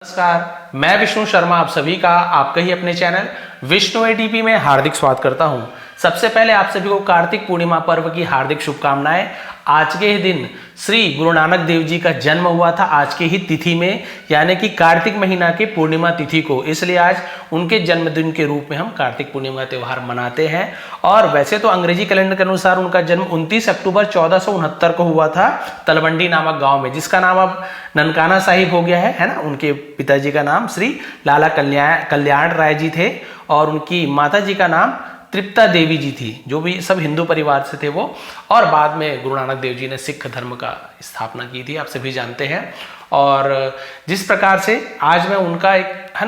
नमस्कार, मैं विष्णु शर्मा आप सभी का आपके ही अपने चैनल विष्णु एटीपी में हार्दिक स्वागत करता हूं। सबसे पहले आप सभी को कार्तिक पूर्णिमा पर्व की हार्दिक शुभकामनाएं। आज के ही दिन श्री गुरु नानक देव जी का जन्म हुआ था, आज की ही तिथि में, यानी कि कार्तिक महीना की पूर्णिमा तिथि को, इसलिए आज उनके जन्मदिन के रूप में हम कार्तिक पूर्णिमा त्यौहार मनाते हैं। और वैसे तो अंग्रेजी कैलेंडर के अनुसार उनका जन्म 29 अक्टूबर 1469 को हुआ था तलवंडी नामक गांव में, जिसका नाम अब ननकाना साहिब हो गया है ना। उनके पिताजी का नाम श्री लाला कल्याण राय जी थे और उनकी माता जी का नाम तृप्ता देवी जी थी, जो भी सब हिंदू परिवार से थे वो। और बाद में गुरु नानक देव जी ने सिख धर्म का स्थापना की थी, आप सभी जानते हैं। और जिस प्रकार से आज मैं उनका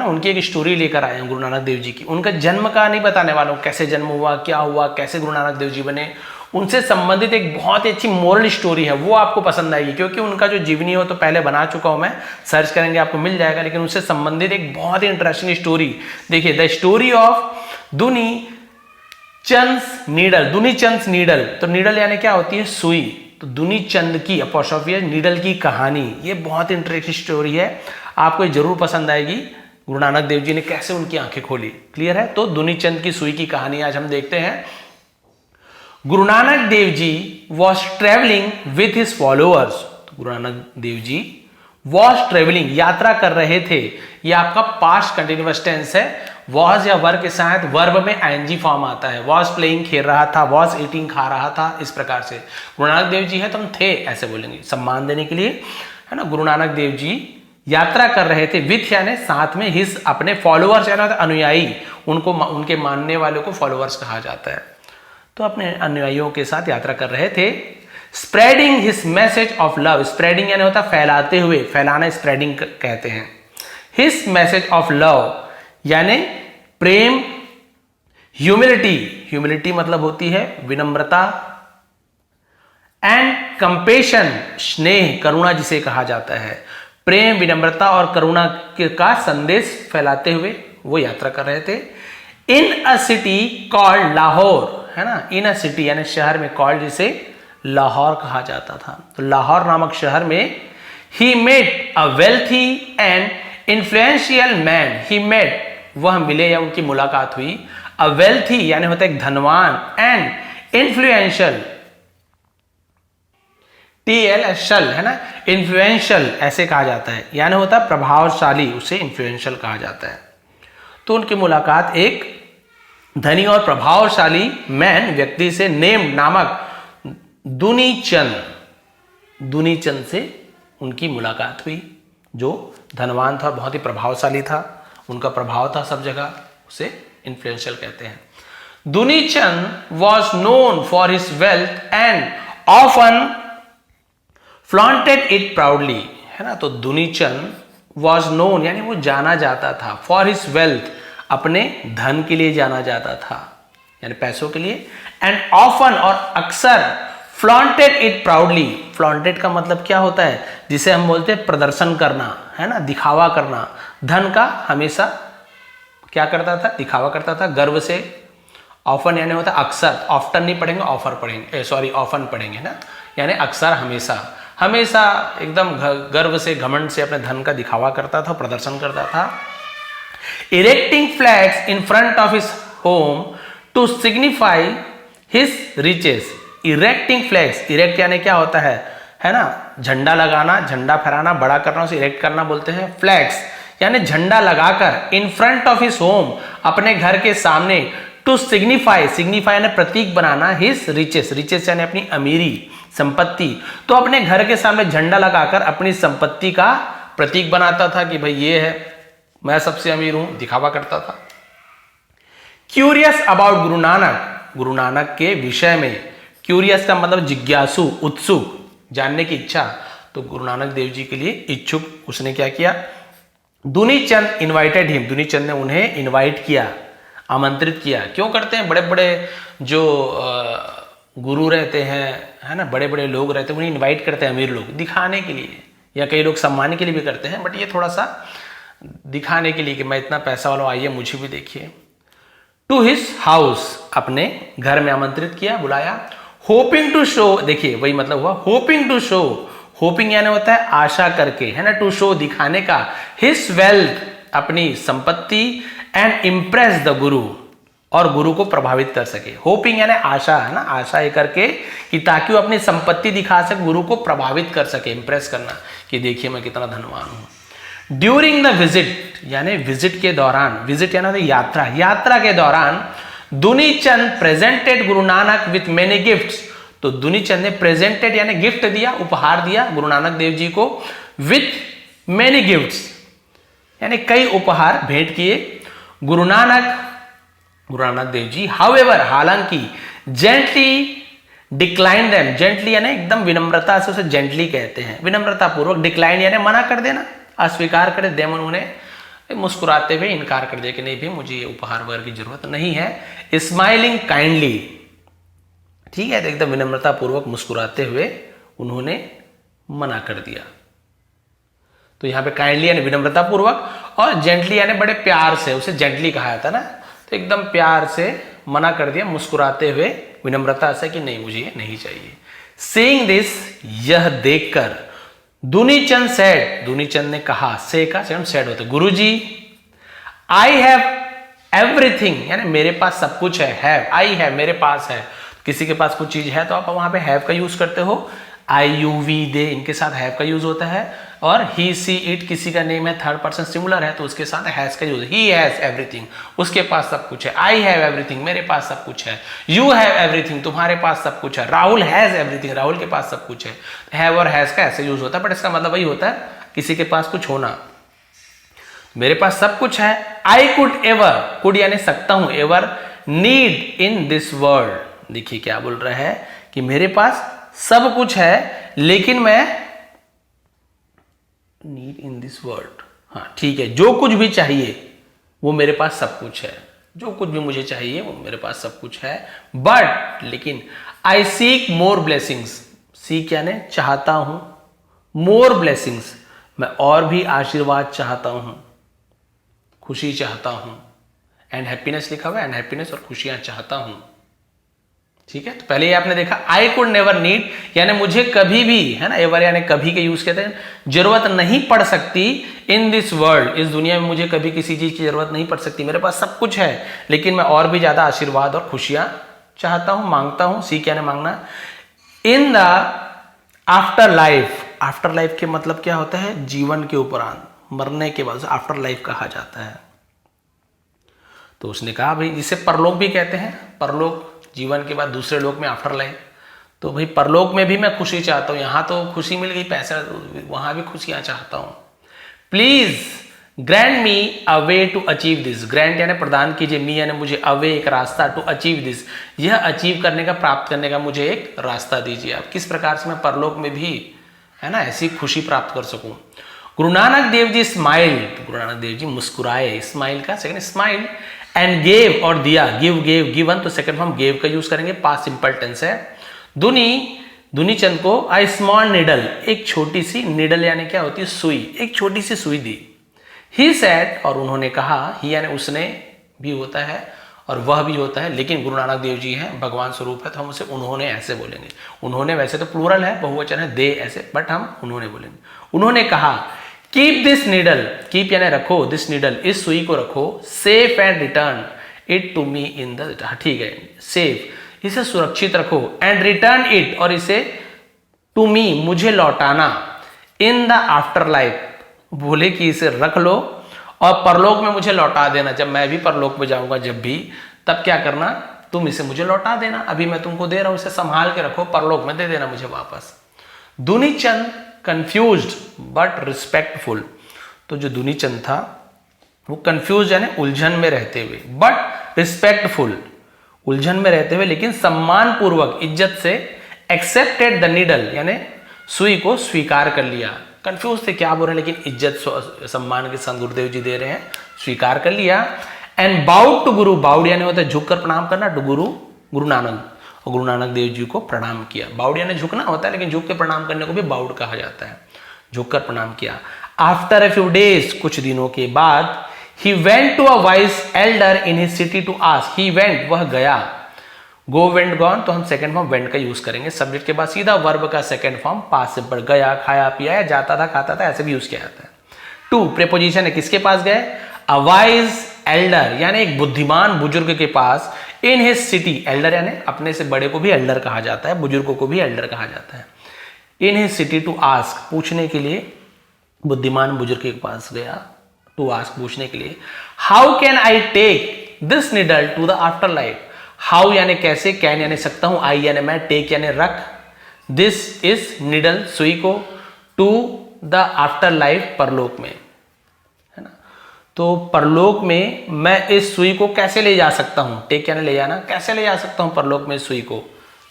उनकी एक स्टोरी लेकर आया हूँ गुरु नानक देव जी की। उनका जन्म का नहीं बताने वाला हूँ, कैसे जन्म हुआ, क्या हुआ, कैसे गुरु नानक देव जी बने, उनसे संबंधित एक बहुत ही अच्छी मोरल स्टोरी है, वो आपको पसंद आएगी। क्योंकि उनका जो जीवनी हो तो पहले बना चुका हूं मैं, सर्च करेंगे आपको मिल जाएगा, लेकिन उनसे संबंधित एक बहुत ही इंटरेस्टिंग स्टोरी देखिए, द स्टोरी ऑफ दुनी चंद नीडल। तो नीडल यानी क्या होती है, सुई। तो दुनी चंद की अपॉस्ट्रोफी नीडल की कहानी, ये बहुत इंटरेस्टिंग स्टोरी है, आपको ये जरूर पसंद आएगी। गुरु नानक देव जी ने कैसे उनकी आंखें खोली, क्लियर है। तो दुनी चंद की सुई की कहानी आज हम देखते हैं। Guru Nanak Dev ji was travelling with his followers. Guru Nanak Dev ji was travelling, यात्रा कर रहे थे। ये आपका पास्ट कंटिन्यूअस टेंस है। वॉज या वर्ब के साथ वर्ब में आईएनजी फॉर्म आता है। वॉज प्लेइंग, खेल रहा था, वॉज ईटिंग, खा रहा था, इस प्रकार से। गुरु नानक देव जी है तो हम थे ऐसे बोलेंगे सम्मान देने के लिए, है ना। गुरु नानक देव जी यात्रा कर रहे थे, विथ यानी साथ में, हिज अपने फॉलोअर्स यानी अनुयायी, उनको उनके मानने वालों को फॉलोअर्स कहा जाता है। तो अपने अनुयायियों के साथ यात्रा कर रहे थे। Spreading his message of love, spreading यानी होता फैलाते हुए, फैलाना स्प्रेडिंग कहते हैं। हिज मैसेज ऑफ लव यानी प्रेम। ह्यूमिलिटी मतलब होती है विनम्रता। एंड कंपेशन, स्नेह, करुणा जिसे कहा जाता है। प्रेम, विनम्रता और करुणा का संदेश फैलाते हुए वो यात्रा कर रहे थे। इन अ सिटी कॉल्ड लाहौर, है ना। इन अ सिटी यानी शहर में, कॉल्ड जिसे लाहौर कहा जाता था। तो लाहौर नामक शहर में he met a wealthy and influential man. He met, वह मिले या उनकी मुलाकात हुई। अ वेल्थी यानी होता है एक धनवान, एंड इन्फ्लुएंशियल, TLSL, है ना, इन्फ्लुएंशियल ऐसे कहा जाता है, यानी होता है प्रभावशाली, उसे इन्फ्लुएंशियल कहा जाता है। तो उनकी मुलाकात एक धनी और प्रभावशाली मैन, व्यक्ति से, नेम नामक दुनी चंद से उनकी मुलाकात हुई, जो धनवान था, बहुत ही प्रभावशाली था, उनका प्रभाव था सब जगह, उसे इन्फ्लुएंशियल कहते हैं। Duni Chand was known for his wealth and often flaunted it proudly, है ना। तो दुनी चंद वॉज नोन यानी वो जाना जाता था, फॉर हिज वेल्थ, अपने धन के लिए जाना जाता था, यानी पैसों के लिए। एंड ऑफन और अक्सर, फ्लॉन्टेड इट प्राउडली, फ्लॉन्टेड का मतलब क्या होता है, जिसे हम बोलते हैं प्रदर्शन करना, है ना, दिखावा करना। धन का हमेशा क्या करता था, दिखावा करता था, गर्व से। ऑफन यानी होता है अक्सर, ऑफ्टन नहीं पढ़ेंगे, ऑफर पढ़ेंगे, सॉरी ऑफन पढ़ेंगे ना, यानी अक्सर, हमेशा एकदम गर्व से, घमंड से अपने धन का दिखावा करता था, प्रदर्शन करता था। Erecting flags in front of his home to signify his riches. Erecting flags, erect यानी क्या होता है ना, झंडा लगाना, झंडा फहराना, बड़ा करना, उसे इरेक्ट करना बोलते हैं। फ्लैग्स यानी झंडा लगाकर, इन फ्रंट ऑफ हिज होम, अपने घर के सामने, टू सिग्निफाई यानी प्रतीक बनाना, हिज रिचेस यानी अपनी अमीरी, संपत्ति। तो अपने घर के सामने झंडा लगाकर अपनी संपत्ति का प्रतीक बनाता था कि भाई ये है, मैं सबसे अमीर हूं, दिखावा करता था। क्यूरियस अबाउट गुरु नानक के विषय में, क्यूरियस का मतलब जिज्ञासु, उत्सुक, जानने की इच्छा। तो गुरु नानक देव जी के लिए इच्छुक, उसने क्या किया, दुनी चंद इन्वाइटेड हिम, दुनी चंद ने उन्हें इन्वाइट किया, आमंत्रित किया। क्यों करते हैं, बड़े बड़े जो गुरु रहते हैं, है ना, बड़े बड़े लोग रहते हैं, उन्हें इन्वाइट करते हैं अमीर लोग, दिखाने के लिए, या कई लोग सम्मान के लिए भी करते हैं, बट ये थोड़ा सा दिखाने के लिए कि मैं इतना पैसा वाला, आइए मुझे भी देखिए। टू हिज हाउस, अपने घर में आमंत्रित किया, बुलाया। होपिंग टू शो, देखिए वही मतलब हुआ, होपिंग टू शो होपिंग यानी होता है आशा करके, है ना, टू शो दिखाने का, हिज वेल्थ अपनी संपत्ति, एंड इम्प्रेस द गुरु और गुरु को प्रभावित कर सके। होपिंग यानी आशा, है ना, आशा ये करके कि ताकि वो अपनी संपत्ति दिखा सके, गुरु को प्रभावित कर सके, इंप्रेस करना कि देखिए मैं कितना धनवान हूं। ड्यूरिंग द विजिट यानी विजिट के दौरान, विजिट यानी यात्रा, यात्रा के दौरान Dunichand presented Guru Nanak with many gifts. तो दुनीचंद ने प्रेजेंटेड यानी गिफ्ट दिया, उपहार दिया गुरु नानक देव जी को, विथ मेनी गिफ्ट्स यानी कई उपहार भेंट किए गुरु नानक देव जी। हाउएवर हालांकि, जेंटली डिक्लाइन देम, जेंटली यानी एकदम विनम्रता से, उसे जेंटली कहते हैं, विनम्रता पूर्वक, डिक्लाइन यानी मना कर देना, अस्वीकार कर देम, उन्होंने मुस्कुराते हुए इनकार कर दिया कि नहीं भी मुझे उपहार वगैरह की जरूरत नहीं है। स्माइलिंग काइंडली, ठीक है, तो एकदम विनम्रता पूर्वक मुस्कुराते हुए उन्होंने मना कर दिया। तो यहां पे काइंडली यानी विनम्रता पूर्वक, और जेंटली यानी बड़े प्यार से, उसे जेंटली कहा जाता ना, तो एकदम प्यार से मना कर दिया, मुस्कुराते हुए विनम्रता से कि नहीं मुझे ये नहीं चाहिए। सीइंग दिस, यह देखकर, दुनीचंद सेड, दुनीचंद ने कहा, से का सेड होता है, गुरुजी आई हैव एवरीथिंग यानी मेरे पास सब कुछ है, हैव, आई हैव मेरे पास है, किसी के पास कुछ चीज है तो आप वहां पे हैव का यूज करते हो, आई यू वी दे इनके साथ हैव का यूज होता है, और ही सी इट किसी का नेम है, थर्ड पर्सन सिंगुलर है तो उसके साथ हैज का यूज, ही हैज एवरीथिंग उसके पास सब कुछ है, आई हैव एवरीथिंग मेरे पास सब कुछ है, यू हैव एवरीथिंग तुम्हारे पास सब कुछ है, राहुल हैज एवरीथिंग राहुल के पास सब कुछ है। हैव और हैज का ऐसे यूज होता है, बट इसका मतलब वही होता है किसी के पास कुछ होना, मेरे पास सब कुछ है। आई कुड एवर, कुड यानी सकता हूं, ever need in this world, देखिए क्या बोल रहा है कि मेरे पास सब कुछ है लेकिन मैं नीड इन दिस वर्ल्ड, हाँ ठीक है, जो कुछ भी चाहिए वो मेरे पास सब कुछ है, जो कुछ भी मुझे चाहिए वो मेरे पास सब कुछ है, बट लेकिन आई सीक मोर ब्लेसिंग्स, सीक यानी चाहता हूं, मोर ब्लेसिंग्स मैं और भी आशीर्वाद चाहता हूं, खुशी चाहता हूं, एंड हैप्पीनेस लिखा हुआ है, एंड हैप्पीनेस और खुशियां चाहता हूं, ठीक है। तो पहले ये आपने देखा आई कुड नेवर नीड यानी मुझे कभी भी, है ना, एवर यानी कभी के यूज कहते हैं, जरूरत नहीं पड़ सकती, इन दिस वर्ल्ड इस दुनिया में मुझे कभी किसी चीज की जरूरत नहीं पड़ सकती, मेरे पास सब कुछ है लेकिन मैं और भी ज्यादा आशीर्वाद और खुशियां चाहता हूं, मांगता हूं, सीख यानी मांगना। In the after life, after life के मतलब क्या होता है, जीवन के उपरांत, मरने के बाद आफ्टर लाइफ कहा जाता है। तो उसने कहा भाई जिसे परलोक भी कहते हैं, परलोक जीवन के बाद दूसरे लोक में आफ्टर लाइफ, तो भाई परलोक में भी मैं खुशी चाहता हूं, यहां तो खुशी मिल गई पैसा, वहां भी खुशियां चाहता हूं। Please grand me a way to achieve this, grand यानी प्रदान कीजिए, मी यानी मुझे, अवे एक रास्ता, टू अचीव दिस यह अचीव करने का, प्राप्त करने का मुझे एक रास्ता दीजिए, आप किस प्रकार से मैं परलोक में भी, है ना, ऐसी खुशी प्राप्त कर सकूं। गुरु नानक देव जी स्माइल, गुरु नानक देव जी मुस्कुराए, स्माइल का सेकंड स्माइल, एंड गेव और दिया, गिव गेव गिवन, तो सेकंड फॉर्म गेव का यूज करेंगे, पास्ट सिंपल टेंस है। दुनीचंद को अ स्मॉल निडल, एक छोटी सी, निडल यानी क्या होती है, सुई, एक छोटी सी सुई दी। ही सेड और उन्होंने कहा, ही यानी उसने भी होता है और वह भी होता है, लेकिन गुरु नानक देव जी हैं, भगवान स्वरूप है तो हम उसे उन्होंने ऐसे बोलेंगे, उन्होंने वैसे तो प्लूरल है, बहुवचन है, दे ऐसे, बट हम उन्होंने बोलेंगे। उन्होंने कहा कीप दिस नीडल, कीप यानी रखो, दिस नीडल इस सुई को रखो, safe and return it to me in the, ठीक है, सेफ इसे सुरक्षित रखो, एंड रिटर्न इट और इसे टू मी मुझे लौटाना, इन द आफ्टर लाइफ बोले कि इसे रख लो और परलोक में मुझे लौटा देना, जब मैं भी परलोक में जाऊंगा जब भी, तब क्या करना, तुम इसे मुझे लौटा देना, अभी मैं तुमको दे रहा हूं इसे संभाल के रखो, परलोक में दे देना मुझे वापस। दुनीचंद कंफ्यूज्ड बट रिस्पेक्टफुल, तो जो दुनीचंद था वो कंफ्यूज यानी उलझन में रहते हुए, बट रिस्पेक्टफुल उलझन में रहते हुए लेकिन सम्मान पूर्वक, इज्जत से, एक्सेप्टेड द नीडल यानी सुई को स्वीकार कर लिया। कंफ्यूज थे क्या बोल रहे हैं, लेकिन इज्जत सम्मान के साथ गुरुदेव जी दे रहे हैं, स्वीकार कर लिया। And bowed to Guru, bowed यानी होता है झुककर प्रणाम करना, टू गुरु नानक, और गुरु नानक देव जी को प्रणाम किया। बाउड यानी झुकना होता है, लेकिन झुक के प्रणाम करने को भी बाउड कहा जाता है, झुककर प्रणाम किया। आफ्टर ए फ्यू डेज, कुछ दिनों के बाद, he went to a vice elder in his city to ask, he went वह गया, गो वेंट गॉन, तो हम सेकंड फॉर्म वेंट का यूज करेंगे। सब्जेक्ट के बाद सीधा वर्ब का सेकंड फॉर्म पास्ट सिंपल, गया, खाया पिया, या जाता था, खाता था, ऐसे भी यूज किया जाता है। 2 प्रीपोजिशन है, किसके पास गए? अ वाइज एल्डर, यानी एक बुद्धिमान बुजुर्ग के पास, इन हिज सिटी, एल्डर यानी अपने से बड़े को भी एल्डर कहा जाता है, बुजुर्गों को भी एल्डर कहा जाता है। In his city to ask, पूछने के लिए बुद्धिमान बुजुर्ग के पास गया, टू आस्क, पूछने के लिए। How can I take this needle to the afterlife, how यानी कैसे, कैन यानी सकता हूं, आई यानी मैं, टेक यानी रख, दिस इज नीडल सुई को, टू द आफ्टर लाइफ परलोक में, है ना। तो परलोक में मैं इस सुई को कैसे ले जा सकता हूं, टेक यानी ले जाना, कैसे ले जा सकता हूं परलोक में इस सुई को,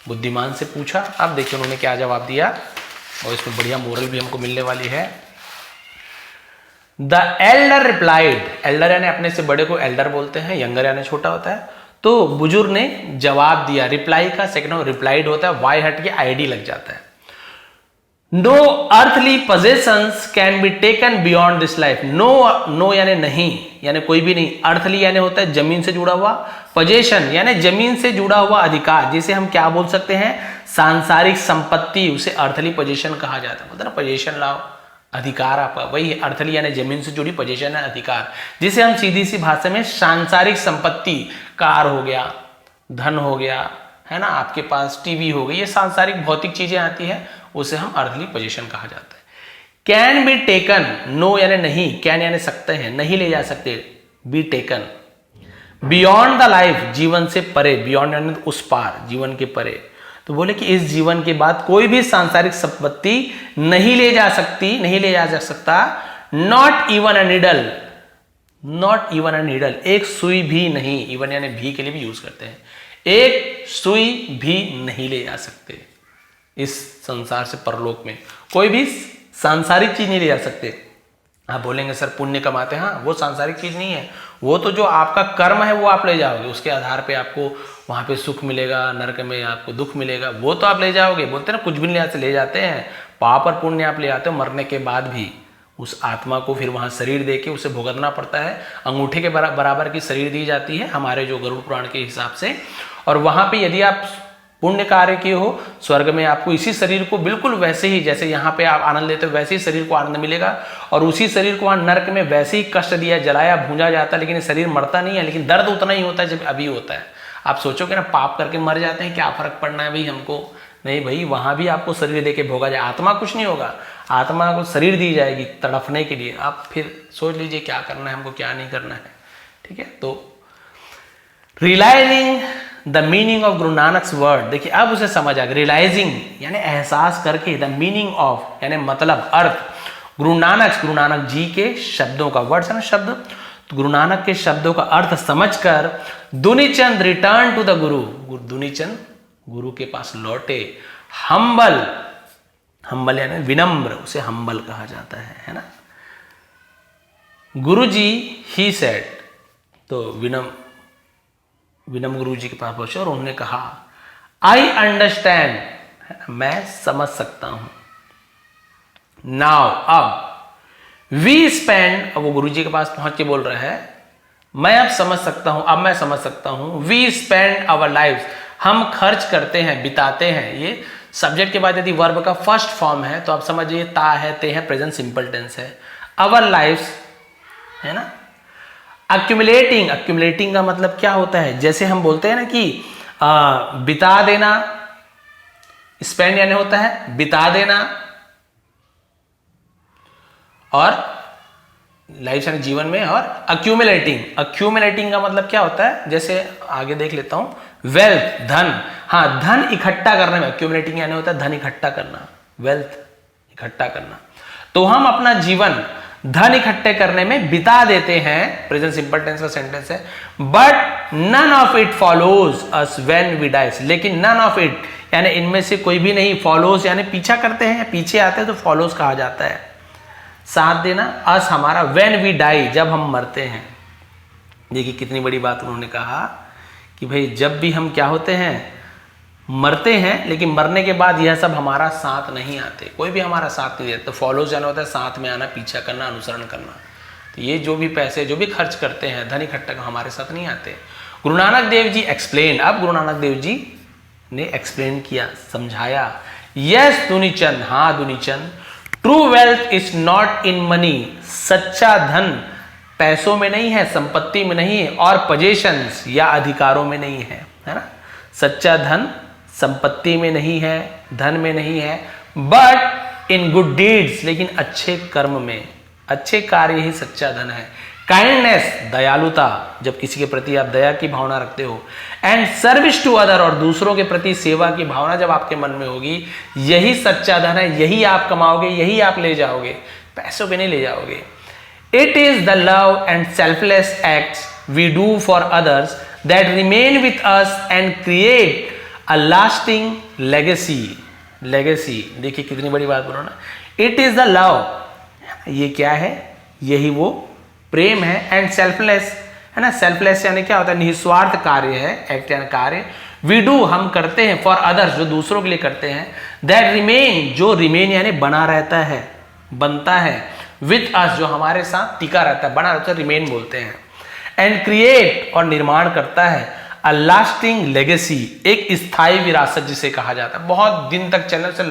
बुद्धिमान से पूछा। अब देखिए उन्होंने क्या जवाब दिया, और इसमें बढ़िया मोरल भी हमको मिलने वाली है। द एल्डर रिप्लाइड, एल्डर यानी अपने से बड़े को एल्डर बोलते हैं, यंगर यानी छोटा होता है। तो बुजुर्ग ने जवाब दिया, रिप्लाई का सेकंड रिप्लाइड होता है, वाई हट के आईडी लग जाता है। No earthly possessions can be taken beyond this life, no यानी नहीं, यानी कोई भी नहीं, अर्थली यानी होता है जमीन से जुड़ा हुआ, पोजेशन यानी जमीन से जुड़ा हुआ अधिकार, जिसे हम क्या बोल सकते हैं, सांसारिक संपत्ति, उसे अर्थली पोजेशन कहा जाता है। मतलब पोजेशन लाओ, अधिकार आपका, वही अर्थली यानी जमीन से जुड़ी, पोजेशन है अधिकार, जिसे हम सीधी सी भाषा में सांसारिक संपत्ति, कार हो गया, धन हो गया, है ना, आपके पास टीवी हो गई, ये सांसारिक भौतिक चीजें आती है, उसे हम अर्थली पोजीशन कहा जाता है। कैन बी टेकन, नो यानी नहीं, कैन यानी सकते हैं, नहीं ले जा सकते, B taken. Beyond the life, जीवन से परे, बियॉन्ड यानी उस पार, जीवन के परे। तो बोले कि इस जीवन के बाद कोई भी सांसारिक संपत्ति नहीं ले जा सकती, नहीं ले जा सकता। Not even a needle, not even a needle, एक सुई भी नहीं, इवन यानी भी के लिए भी यूज करते हैं, एक सुई भी नहीं ले जा सकते इस संसार से परलोक में, कोई भी सांसारिक चीज नहीं ले जा सकते। आप बोलेंगे सर पुण्य कमाते हैं, हाँ वो सांसारिक चीज नहीं है, वो तो जो आपका कर्म है वो आप ले जाओगे, उसके आधार पे आपको वहां पे सुख मिलेगा, नरक में आपको दुख मिलेगा, वो तो आप ले जाओगे। बोलते हैं ना कुछ भी नहीं ले जाते हैं, पाप और पुण्य आप ले आते हो, मरने के बाद भी उस आत्मा को फिर वहां शरीर दे के उसे भुगतना पड़ता है, अंगूठे के बराबर की शरीर दी जाती है हमारे जो गरुड़ पुराण के हिसाब से। और वहां पे यदि आप पुण्य कार्य किए हो, स्वर्ग में आपको इसी शरीर को बिल्कुल वैसे ही, जैसे यहाँ पे आप आनंद लेते हो वैसे ही शरीर को आनंद मिलेगा, और उसी शरीर को वहां नरक में वैसे ही कष्ट दिया, जलाया, भूंजा जाता है, लेकिन शरीर मरता नहीं है, लेकिन दर्द उतना ही होता है जब अभी होता है। आप सोचोगे ना पाप करके मर जाते हैं, क्या फर्क पड़ना है भाई हमको, नहीं भाई, वहां भी आपको शरीर देके भोगा जाए, आत्मा कुछ नहीं होगा, आत्मा को शरीर दी जाएगी तड़पने के लिए। आप फिर सोच लीजिए क्या करना है हमको, क्या नहीं करना है, ठीक है। तो realising the meaning of Guru नानक्स word, देखिए अब उसे समझ आ गया, रियलाइजिंग यानी एहसास करके, द मीनिंग ऑफ यानी मतलब, अर्थ, गुरु नानक जी के शब्दों का, वर्ड्स है ना शब्द, तो गुरु नानक के शब्दों का अर्थ समझकर दुनीचंद रिटर्न टू द गुरु, दुनीचंद गुरु के पास लौटे। हम्बल यानी विनम्र, उसे हम्बल कहा जाता है ना। गुरु जी ही सेड, तो विनम्र गुरु जी के पास पहुंचे और उन्होंने कहा आई अंडरस्टैंड, मैं समझ सकता हूं। नाउ अब वी स्पेंड, अब वो गुरु जी के पास पहुंच के बोल रहे हैं मैं अब समझ सकता हूं, अब मैं समझ सकता हूं। वी स्पेंड आवर लाइव्स, हम खर्च करते हैं, बिताते हैं। ये सब्जेक्ट के बाद यदि वर्ब का फर्स्ट फॉर्म है तो आप समझिए ता है, ते है, प्रेजेंट सिंपल टेंस है। आवर लाइव्स है ना। अक्यूमुलेटिंग, अक्यूमुलेटिंग का मतलब क्या होता है, जैसे हम बोलते हैं ना कि बिता देना, स्पेंड यानी होता है बिता देना, और लाइफ यानी जीवन में, और अक्यूमुलेटिंग, अक्यूमुलेटिंग का मतलब क्या होता है, जैसे आगे देख लेता हूं, वेल्थ, धन, हाँ धन इकट्ठा करने में अक्यूमुलेटिंग यानी होता है धन इकट्ठा करना, वेल्थ इकट्ठा करना। तो हम अपना जीवन धन इकट्ठे करने में बिता देते हैं, प्रेजेंट सिंपल टेंस का सेंटेंस है। But none of it follows us when we dies, लेकिन नन ऑफ इट यानी इनमें से कोई भी नहीं, फॉलोज यानी पीछा करते हैं, पीछे आते हैं तो फॉलोज कहा जाता है, साथ देना, अस हमारा, व्हेन वी डाई जब हम मरते हैं। देखिए कितनी बड़ी बात उन्होंने कहा कि भाई जब भी हम क्या होते हैं, मरते हैं, लेकिन मरने के बाद यह सब हमारा साथ नहीं आते, कोई भी हमारा साथ नहीं देता। तो फॉलोज जाना होता है साथ में आना, पीछा करना, अनुसरण करना। तो ये जो भी पैसे जो भी खर्च करते हैं, धन इकट्ठा हमारे साथ नहीं आते। गुरु नानक देव जी एक्सप्लेन, अब गुरु नानक देव जी ने एक्सप्लेन किया, समझाया। यस दुनीचंद, हाँ Dunichand, true wealth is not in money, सच्चा धन पैसों में नहीं है, संपत्ति में नहीं है, और पोजेशंस या अधिकारों में नहीं है ना। सच्चा धन संपत्ति में नहीं है, धन में नहीं है, बट इन गुड डीड्स, लेकिन अच्छे कर्म में, अच्छे कार्य ही सच्चा धन है। काइंडनेस, दयालुता, जब किसी के प्रति आप दया की भावना रखते हो, एंड सर्विस टू अदर, और दूसरों के प्रति सेवा की भावना जब आपके मन में होगी, यही सच्चा धन है, यही आप कमाओगे, यही आप ले जाओगे, पैसों पे नहीं ले जाओगे। It is the love and selfless acts we do for others that remain with us and create a lasting legacy. Legacy, देखिए कितनी बड़ी बात बोलो ना। इट इज द लव, ये क्या है, यही वो प्रेम है, एंड सेल्फलेस है ना। सेल्फलेस यानी क्या होता है, निस्वार्थ कार्य है, एक्ट यानी कार्य। वी डू, हम करते हैं, फॉर अदर्स, जो दूसरों के लिए करते हैं, दैट रिमेन, जो रिमेन यानी बना रहता है, बनता है, विथ अस, जो हमारे साथ टिका रहता है, बना रहता है, रिमेन बोलते हैं, एंड क्रिएट, और निर्माण करता है, अ लास्टिंग लेगेसी, एक स्थायी विरासत जिसे कहा जाता है, बहुत दिन तक चलने से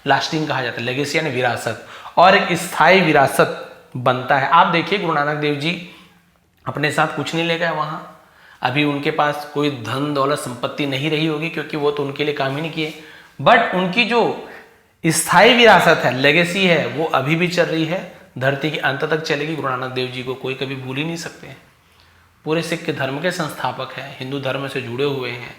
लास्टिंग कहा जाता है, लेगेसी यानी विरासत, और एक स्थायी विरासत बनता है। आप देखिए गुरु नानक देव जी अपने साथ कुछ नहीं ले गए वहां, अभी उनके पास कोई धन दौलत संपत्ति नहीं रही होगी, क्योंकि वो तो उनके लिए काम ही नहीं किए, बट उनकी जो स्थायी विरासत है, लेगेसी है, वो अभी भी चल रही है, धरती के अंत तक चलेगी। गुरु नानक देव जी को कोई कभी भूल ही नहीं सकते, पूरे सिख धर्म के संस्थापक हैं, हिंदू धर्म से जुड़े हुए हैं,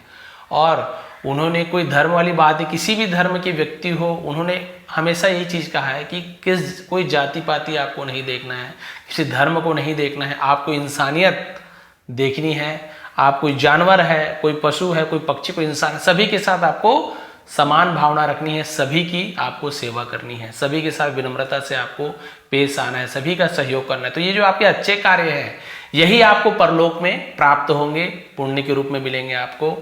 और उन्होंने कोई धर्म वाली बात है, किसी भी धर्म के व्यक्ति हो, उन्होंने हमेशा यही चीज़ कहा है कि कोई जाति पाति आपको नहीं देखना है, किसी धर्म को नहीं देखना है, आपको इंसानियत देखनी है। आप कोई जानवर है, कोई पशु है, कोई पक्षी, कोई इंसान, सभी के साथ आपको समान भावना रखनी है, सभी की आपको सेवा करनी है, सभी के साथ विनम्रता से आपको पेश आना है, सभी का सहयोग करना है। तो ये जो आपके अच्छे कार्य हैं, यही आपको परलोक में प्राप्त होंगे, पुण्य के रूप में मिलेंगे आपको,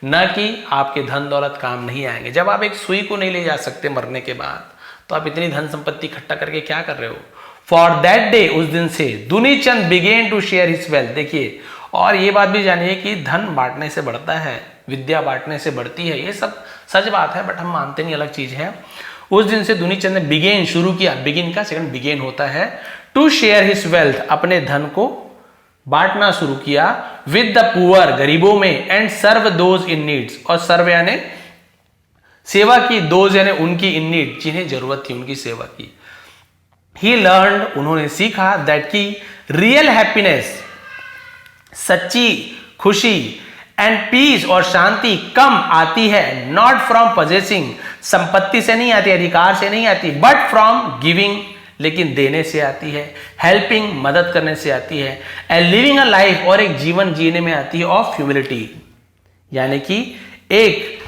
न कि आपके धन दौलत काम नहीं आएंगे। जब आप एक सुई को नहीं ले जा सकते मरने के बाद, तो आप इतनी धन संपत्ति इकट्ठा करके क्या कर रहे हो। फॉर दैट डे, उस दिन से Dunichand began to share his wealth. देखिए, और ये बात भी जानिए कि धन बांटने से बढ़ता है, विद्या बांटने से बढ़ती है, ये सब सच बात है, बट हम मानते नहीं, अलग चीज है। उस दिन से दुनीचंद ने बिगेन शुरू किया, बिगिन का सेकंड बिगेन होता है, टू शेयर हिज वेल्थ, अपने धन को बांटना शुरू किया, विद द पुअर, गरीबों में, and serve those in needs, और सर्व यानी सेवा की, दोज यानी उनकी, इन नीड, जिन्हें जरूरत थी उनकी सेवा की। ही लर्न, उन्होंने सीखा, दैट की रियल हैप्पीनेस, सच्ची खुशी, एंड पीस और शांति कम आती है, नॉट फ्रॉम पजेसिंग, संपत्ति से नहीं आती, अधिकार से नहीं आती, बट फ्रॉम गिविंग, लेकिन देने से आती है, हेल्पिंग, मदद करने से आती है, एंड लिविंग अ लाइफ, और एक जीवन जीने में आती है, ऑफ ह्यूमिलिटी, यानी कि एक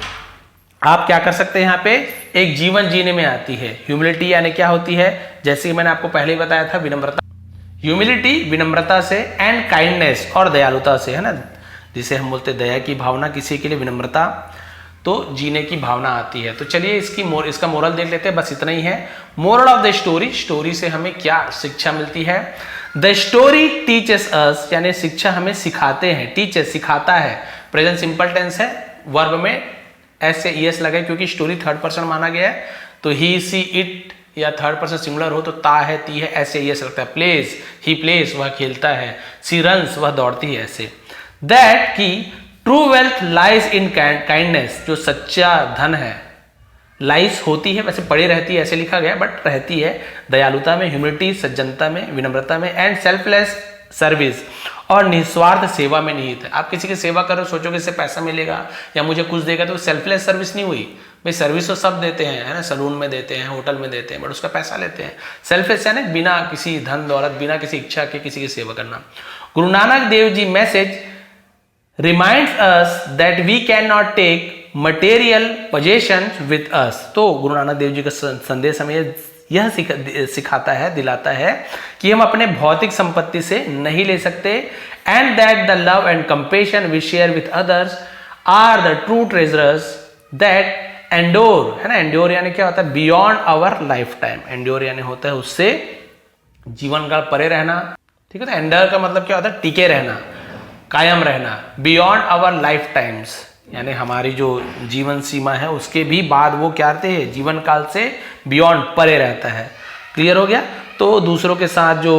आप क्या कर सकते हैं यहां पे, एक जीवन जीने में आती है। ह्यूमिलिटी यानी क्या होती है, जैसे कि मैंने आपको पहले ही बताया था, विनम्रता, ह्यूमिलिटी विनम्रता से, एंड काइंडनेस और दयालुता से, है ना, जिसे हम बोलते हैं दया की भावना किसी के लिए, विनम्रता, तो जीने की भावना आती है। तो चलिए इसका मोरल देख लेते हैं, बस इतना ही है। Moral of the story, story से हमें क्या शिक्षा मिलती है। द स्टोरी टीचेस अस, यानी शिक्षा हमें सिखाते हैं, टीचेस सिखाता है, प्रेजेंट सिंपल टेंस है, वर्ब में एस से ईएस लगे, क्योंकि स्टोरी थर्ड पर्सन माना गया है, तो ही सी इट या थर्ड पर्सन सिंगुलर हो तो ता है, ती है, ऐसे ईएस लगता है। प्लेस, ही प्लेस, वह खेलता है, सी रन्स, वह दौड़ती है, ऐसे। दैट की true wealth lies in kindness, जो सच्चा धन है, लाइज होती है, वैसे पड़े रहती है ऐसे लिखा गया, बट रहती है दयालुता में, ह्यूमिलिटी सज्जनता में, विनम्रता में, एंड सेल्फलेस सर्विस, और निस्वार्थ सेवा में निहित है। आप किसी की सेवा करो, सोचोगे इससे पैसा मिलेगा या मुझे कुछ देगा, तो सेल्फलेस सर्विस नहीं हुई। भाई सर्विस तो सब देते हैं, है ना, सलून में देते हैं, होटल में देते हैं, बट उसका पैसा लेते हैं। सेल्फलेस यानी बिना किसी धन दौलत, बिना किसी इच्छा के किसी की सेवा करना। गुरु नानक देव जी message reminds us that we cannot take material possessions with us। तो गुरु नानक देव जी का संदेश हमें यह सिखाता है, दिलाता है कि हम अपने भौतिक संपत्ति से नहीं ले सकते, and that the love and compassion we share with others are the true treasures that endure, है ना, एंडोर यानी क्या होता है, beyond our lifetime, endure यानी होता है उससे जीवन काल परे रहना, ठीक है। तो एंडर का मतलब क्या होता है, टिके रहना, कायम रहना, बियॉन्ड आवर लाइफ टाइम्स, यानी हमारी जो जीवन सीमा है उसके भी बाद वो क्या रहते हैं, जीवन काल से बियॉन्ड, परे रहता है। क्लियर हो गया। तो दूसरों के साथ जो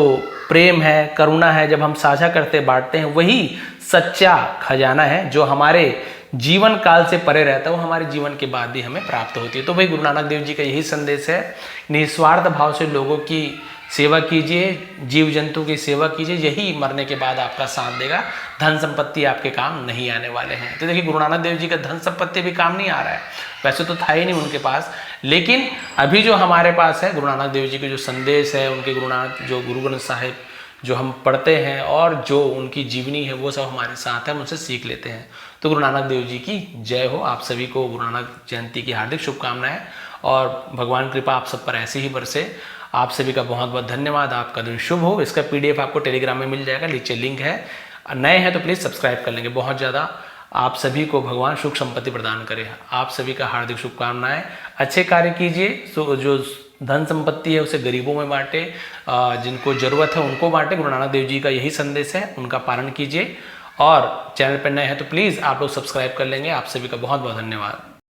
प्रेम है, करुणा है, जब हम साझा करते बांटते हैं, वही सच्चा खजाना है जो हमारे जीवन काल से परे रहता है, वो हमारे जीवन के बाद भी हमें प्राप्त होती है। तो भाई गुरु नानक देव जी का यही संदेश है, निस्वार्थ भाव से लोगों की सेवा कीजिए, जीव जंतु की सेवा कीजिए, यही मरने के बाद आपका साथ देगा। धन संपत्ति आपके काम नहीं आने वाले हैं। तो देखिए गुरु नानक देव जी का धन संपत्ति भी काम नहीं आ रहा है, वैसे तो था ही नहीं उनके पास, लेकिन अभी जो हमारे पास है गुरु नानक देव जी के जो संदेश है, उनके गुरु नानक जो गुरु ग्रंथ साहिब जो हम पढ़ते हैं और जो उनकी जीवनी है वो सब हमारे साथ है, हम उनसे सीख लेते हैं। तो गुरु नानक देव जी की जय हो। आप सभी को गुरु नानक जयंती की हार्दिक शुभकामनाएं और भगवान कृपा आप सब पर ऐसे ही बरसे। आप सभी का बहुत बहुत धन्यवाद। आपका दिन शुभ हो। इसका PDF आपको टेलीग्राम में मिल जाएगा, नीचे लिंक है। नए हैं तो प्लीज़ सब्सक्राइब कर लेंगे। बहुत ज़्यादा आप सभी को भगवान सुख संपत्ति प्रदान करे। आप सभी का हार्दिक शुभकामनाएं। अच्छे कार्य कीजिए, तो जो धन संपत्ति है उसे गरीबों में बांटे, जिनको जरूरत है उनको बांटे। गुरु नानक देव जी का यही संदेश है, उनका पालन कीजिए। और चैनल पर नए हैं तो प्लीज़ आप लोग सब्सक्राइब कर लेंगे। आप सभी का बहुत बहुत धन्यवाद।